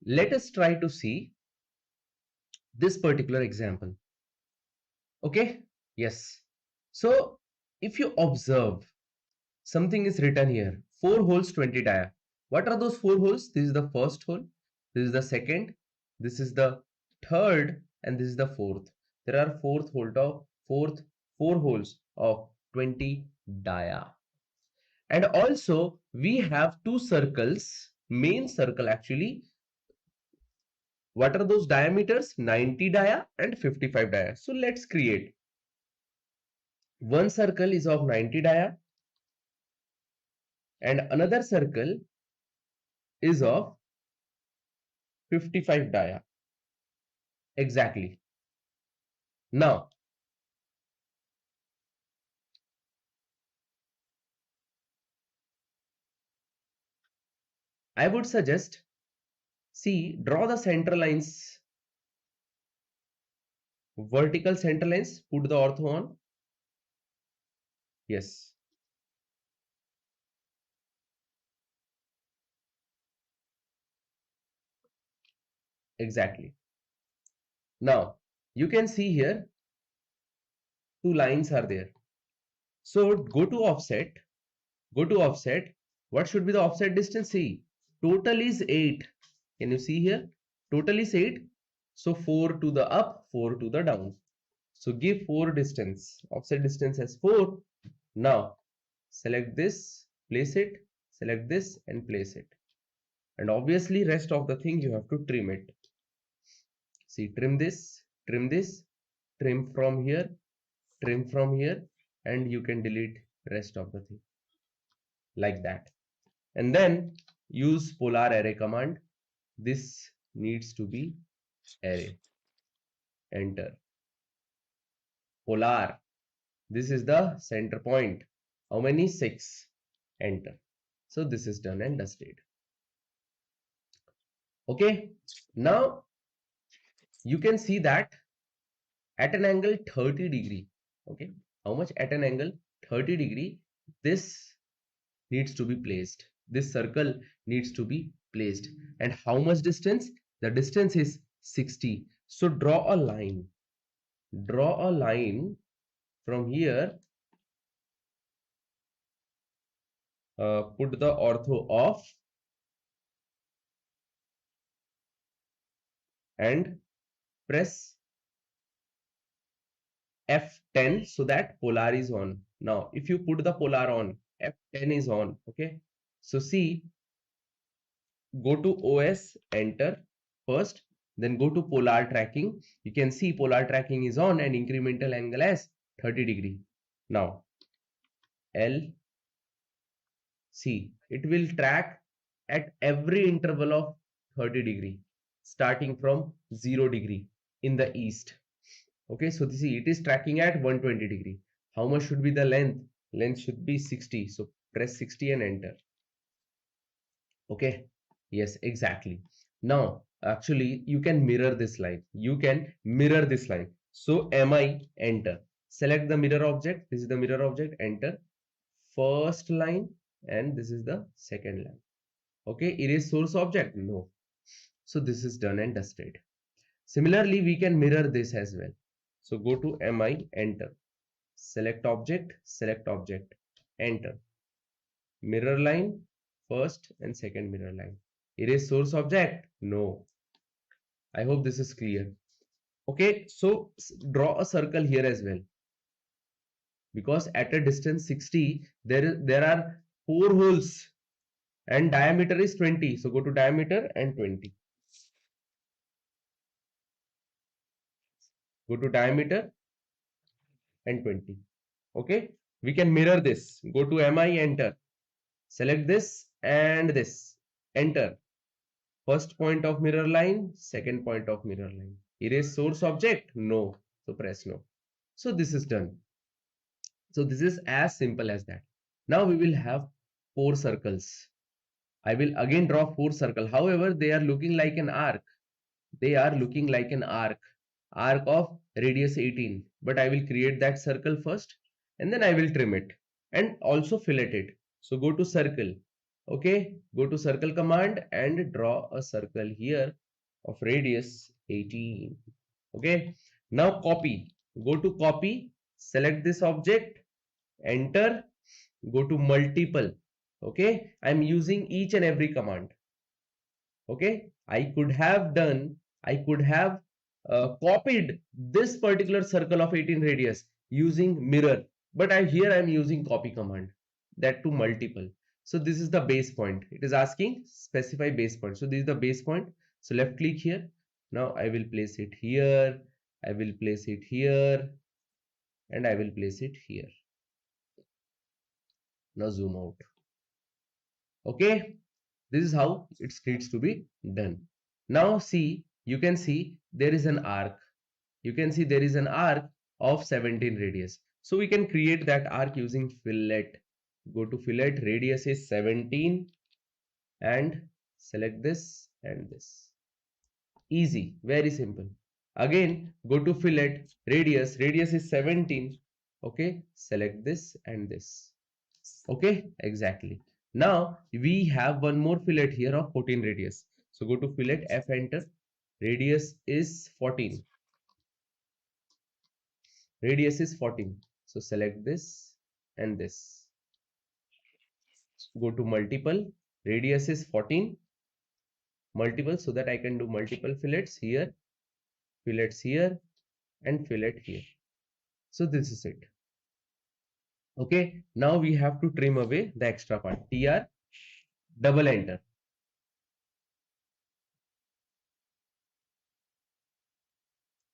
let us try to see this particular example. Okay, yes. So if you observe, something is written here, 4 holes 20 dia. What are those 4 holes? This is the first hole, this is the second, this is the third, and this is the fourth. There are four holes of 20 dia. And also we have two circles, main circle actually. What are those diameters? 90 dia and 55 dia. So let's create. One circle is of 90 dia and another circle is of 55 dia. Exactly. Now, I would suggest, see, draw the center lines, vertical center lines, put the ortho on. Yes. Exactly. Now, you can see here, two lines are there. So, go to offset. What should be the offset distance? See, total is 8. Can you see here? Total is 8. So 4 to the up, 4 to the down. So give 4 distance. Offset distance as 4. Now select this, place it, select this and place it. And obviously rest of the thing you have to trim it. See, trim this, trim from here, and you can delete rest of the thing. Like that. And then use polar array command. This needs to be array. Enter. Polar. This is the center point. How many? 6. Enter. So this is done and dusted. Okay. Now you can see that at an angle 30 degree. Okay. How much? At an angle 30 degree. This needs to be placed. This circle needs to be placed. And how much distance? The distance is 60. So draw a line. Draw a line from here. Put the ortho off and press F10 so that polar is on. Now, if you put the polar on, F10 is on. Okay. So see, go to OS, enter first, then go to polar tracking. You can see polar tracking is on and incremental angle as 30 degree. Now, L, see, it will track at every interval of 30 degree, starting from 0 degree in the east. Okay, so see, it is tracking at 120 degree. How much should be the length? Length should be 60. So press 60 and enter. Okay, yes, exactly. Now, actually, you can mirror this line. So MI, enter. Select the mirror object. This is the mirror object, enter. First line and this is the second line. Okay, erase source object? No. So this is done and dusted. Similarly, we can mirror this as well. So go to MI, enter. Select object, enter. Mirror line, first and second mirror line. Erase source object? No. I hope this is clear. Okay, so draw a circle here as well. Because at a distance 60, there are 4 holes and diameter is 20. So go to diameter and 20. Go to diameter and 20. Okay, we can mirror this. Go to MI, enter. Select this and this. Enter. First point of mirror line, second point of mirror line. Erase source object? No. So press no. So this is done. So this is as simple as that. Now we will have 4 circles. I will again draw 4 circles. However, they are looking like an arc. They are looking like an arc. Arc of radius 18. But I will create that circle first and then I will trim it and also fillet it. So go to circle. Okay, go to circle command and draw a circle here of radius 18. Okay, now copy. Go to copy, select this object, enter, go to multiple. Okay, I'm using each and every command. Okay, I could have copied this particular circle of 18 radius using mirror, but here I'm using copy command, that to multiple. So this is the base point. It is asking specify base point. So this is the base point. So left click here. Now I will place it here, I will place it here, and I will place it here. Now zoom out. Okay, this is how it needs to be done. Now see, you can see there is an arc. You can see there is an arc of 17 radius. So we can create that arc using fillet. Go to fillet, radius is 17, and select this and this. Easy, very simple. Again, go to fillet, radius is 17. Okay, select this and this. Okay, exactly. Now we have one more fillet here of 14 radius. So go to fillet, F enter. Radius is 14. Radius is 14. So select this and this. Go to multiple. Radius is 14. Multiple, so that I can do multiple fillets here, and fillet here. So this is it. Okay, now we have to trim away the extra part. TR, double enter.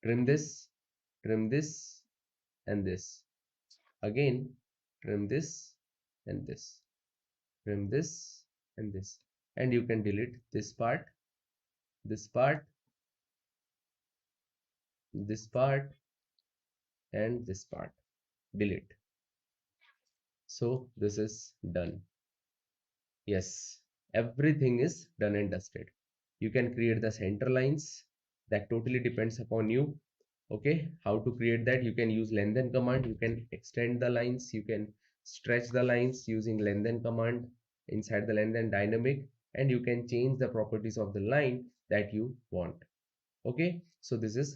Trim this, and this. Again, trim this and this. Trim this and this. And you can delete this part, this part, this part, and this part. Delete. So this is done. Yes, everything is done and dusted. You can create the center lines. That totally depends upon you. Okay, how to create that? You can use lengthen command. You can extend the lines. You can stretch the lines using lengthen command inside the lengthen dynamic, and you can change the properties of the line that you want. Okay, so this is